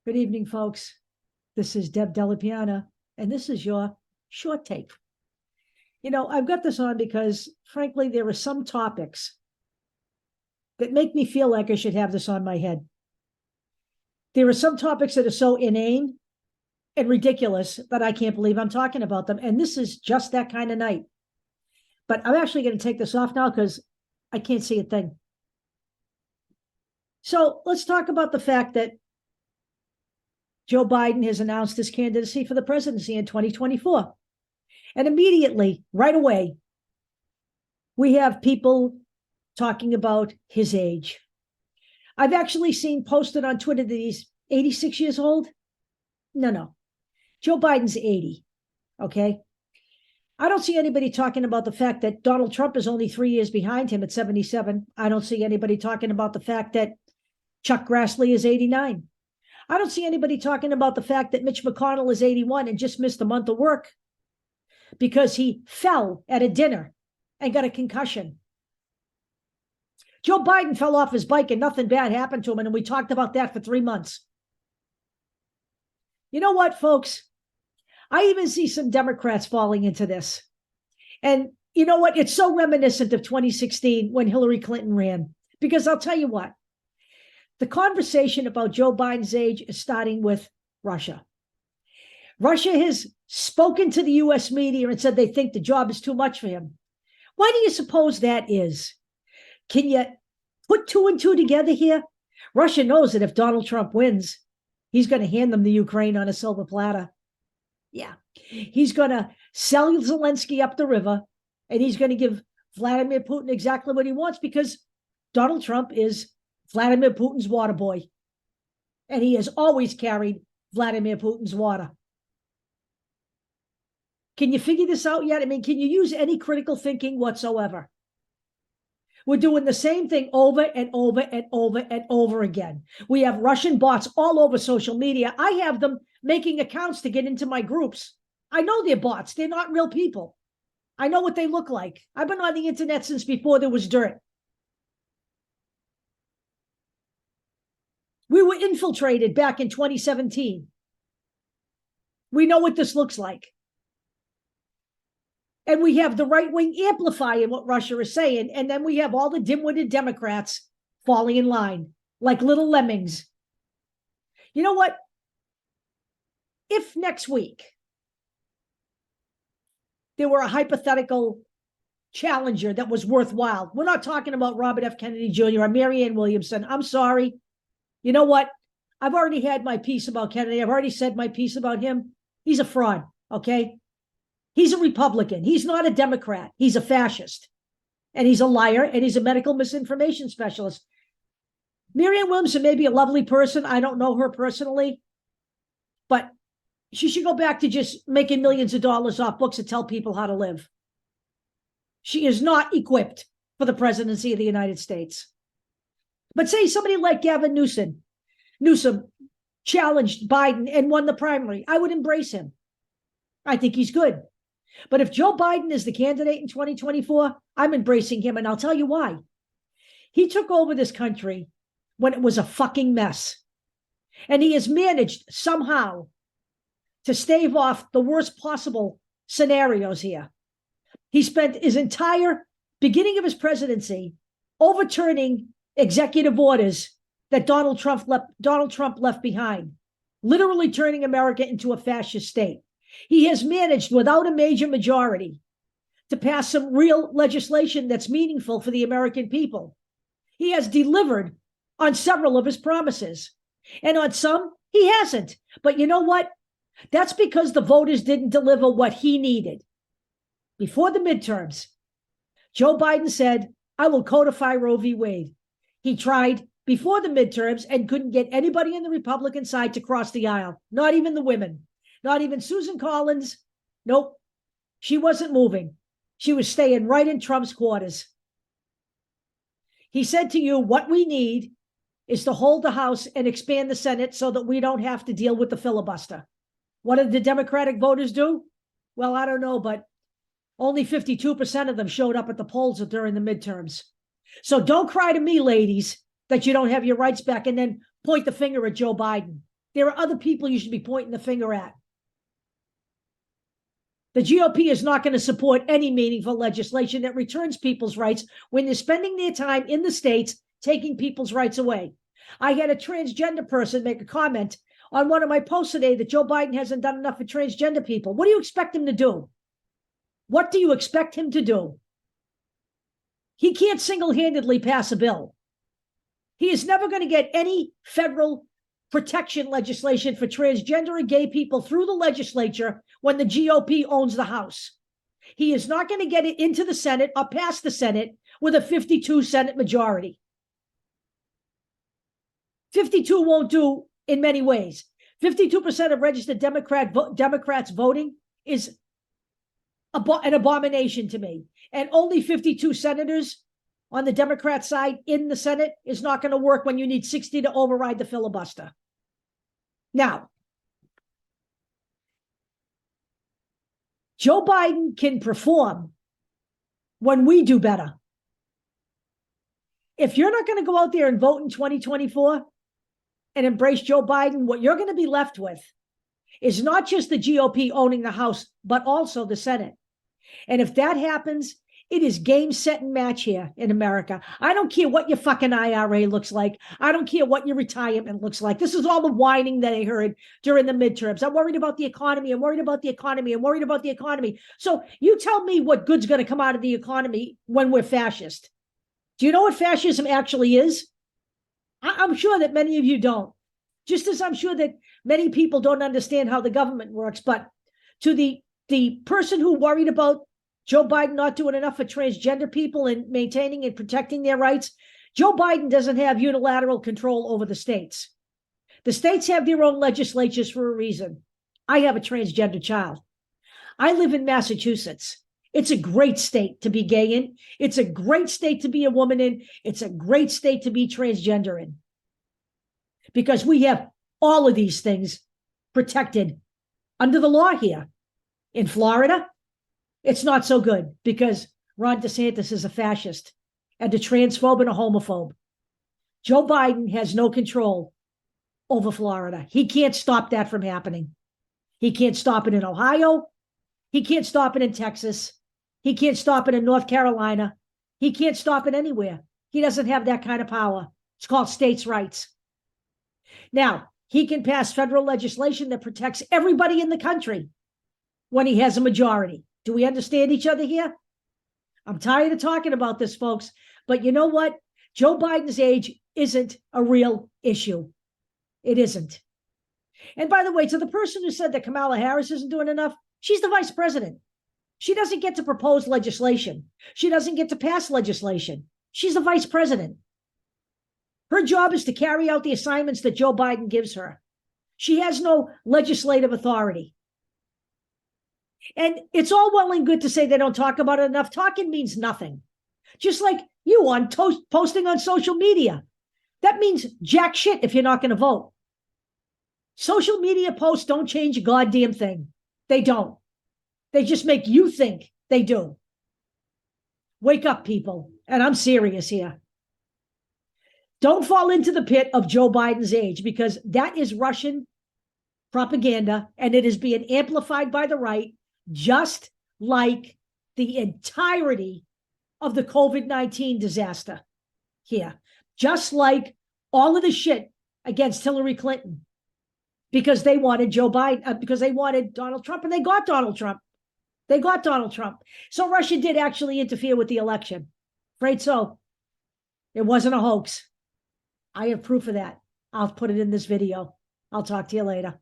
Good evening, folks. This is Deb Delapiana, and this is your short take. I've got this on because, frankly, there are some topics that make me feel like I should have this on my head. There are some topics that are so inane and ridiculous that I can't believe I'm talking about them. And this is just that kind of night. But I'm actually going to take this off now because I can't see a thing. So let's talk about the fact that Joe Biden has announced his candidacy for the presidency in 2024. And immediately, right away, we have people talking about his age. I've actually seen posted on Twitter that he's 86 years old. No. Joe Biden's 80, okay? I don't see anybody talking about the fact that Donald Trump is only 3 years behind him at 77. I don't see anybody talking about the fact that Chuck Grassley is 89. I don't see anybody talking about the fact that Mitch McConnell is 81 and just missed a month of work because he fell at a dinner and got a concussion. Joe Biden fell off his bike and nothing bad happened to him, and we talked about that for 3 months. You know what, folks? I even see some Democrats falling into this. And you know what? It's so reminiscent of 2016 when Hillary Clinton ran, because I'll tell you what. The conversation about Joe Biden's age is starting with Russia. Russia has spoken to the U.S. media and said they think the job is too much for him. Why do you suppose that is? Can you put two and two together here? Russia knows that if Donald Trump wins, he's going to hand them the Ukraine on a silver platter. Yeah, he's going to sell Zelensky up the river, and he's going to give Vladimir Putin exactly what he wants because Donald Trump is Vladimir Putin's water boy. And he has always carried Vladimir Putin's water. Can you figure this out yet? I mean, can you use any critical thinking whatsoever? We're doing the same thing over and over and over and over again. We have Russian bots all over social media. I have them making accounts to get into my groups. I know they're bots. They're not real people. I know what they look like. I've been on the internet since before there was dirt. We were infiltrated back in 2017. We know what this looks like. And we have the right wing amplifying what Russia is saying. And then we have all the dim-witted Democrats falling in line like little lemmings. You know what? If next week there were a hypothetical challenger that was worthwhile, we're not talking about Robert F. Kennedy Jr. or Marianne Williamson. I'm sorry. You know what? I've already had my piece about Kennedy. I've already said my piece about him. He's a fraud, okay? He's a Republican. He's not a Democrat. He's a fascist. And he's a liar, and he's a medical misinformation specialist. Marianne Williamson may be a lovely person. I don't know her personally. But she should go back to just making millions of dollars off books that tell people how to live. She is not equipped for the presidency of the United States. But say somebody like Gavin Newsom challenged Biden and won the primary. I would embrace him. I think he's good. But if Joe Biden is the candidate in 2024, I'm embracing him, and I'll tell you why. He took over this country when it was a fucking mess. And he has managed somehow to stave off the worst possible scenarios here. He spent his entire beginning of his presidency overturning executive orders that Donald Trump left behind, literally turning America into a fascist state. He has managed, without a major majority, to pass some real legislation that's meaningful for the American people. He has delivered on several of his promises, and on some, he hasn't. But you know what? That's because the voters didn't deliver what he needed. Before the midterms, Joe Biden said, I will codify Roe v. Wade. He tried before the midterms and couldn't get anybody on the Republican side to cross the aisle, not even the women, not even Susan Collins. Nope, she wasn't moving. She was staying right in Trump's quarters. He said to you, what we need is to hold the House and expand the Senate so that we don't have to deal with the filibuster. What did the Democratic voters do? Well, I don't know, but only 52% of them showed up at the polls during the midterms. So don't cry to me, ladies, that you don't have your rights back and then point the finger at Joe Biden. There are other people you should be pointing the finger at. The GOP is not going to support any meaningful legislation that returns people's rights when they're spending their time in the states taking people's rights away. I had a transgender person make a comment on one of my posts today that Joe Biden hasn't done enough for transgender people. What do you expect him to do? What do you expect him to do? He can't single-handedly pass a bill. He is never going to get any federal protection legislation for transgender and gay people through the legislature when the GOP owns the House. He is not going to get it into the Senate or past the Senate with a 52 Senate majority. 52 won't do in many ways. 52% of registered Democrats voting is an abomination to me. And only 52 senators on the Democrat side in the Senate is not going to work when you need 60 to override the filibuster. Now, Joe Biden can perform when we do better. If you're not going to go out there and vote in 2024 and embrace Joe Biden, what you're going to be left with is not just the GOP owning the House, but also the Senate. And if that happens, it is game, set, and match here in America. I don't care what your fucking IRA looks like. I don't care what your retirement looks like. This is all the whining that I heard during the midterms. I'm worried about the economy. I'm worried about the economy. I'm worried about the economy. So you tell me what good's going to come out of the economy when we're fascist. Do you know what fascism actually is? I'm sure that many of you don't. Just as I'm sure that many people don't understand how the government works. But to the person who worried about Joe Biden not doing enough for transgender people and maintaining and protecting their rights, Joe Biden doesn't have unilateral control over the states. The states have their own legislatures for a reason. I have a transgender child. I live in Massachusetts. It's a great state to be gay in. It's a great state to be a woman in. It's a great state to be transgender in. Because we have all of these things protected under the law here. In Florida, it's not so good because Ron DeSantis is a fascist and a transphobe and a homophobe. Joe Biden has no control over Florida. He can't stop that from happening. He can't stop it in Ohio. He can't stop it in Texas. He can't stop it in North Carolina. He can't stop it anywhere. He doesn't have that kind of power. It's called states' rights. Now, he can pass federal legislation that protects everybody in the country when he has a majority. Do we understand each other here? I'm tired of talking about this, folks. But you know what? Joe Biden's age isn't a real issue. It isn't. And by the way, to the person who said that Kamala Harris isn't doing enough, she's the vice president. She doesn't get to propose legislation. She doesn't get to pass legislation. She's the vice president. Her job is to carry out the assignments that Joe Biden gives her. She has no legislative authority. And it's all well and good to say they don't talk about it enough. Talking means nothing. Just like you on posting on social media. That means jack shit if you're not going to vote. Social media posts don't change a goddamn thing. They don't. They just make you think they do. Wake up, people. And I'm serious here. Don't fall into the pit of Joe Biden's age, because that is Russian propaganda and it is being amplified by the right, just like the entirety of the COVID-19 disaster here. Just like all of the shit against Hillary Clinton, because they wanted Joe Biden, because they wanted Donald Trump, and they got Donald Trump. They got Donald Trump. So Russia did actually interfere with the election. Afraid so. It wasn't a hoax. I have proof of that. I'll put it in this video. I'll talk to you later.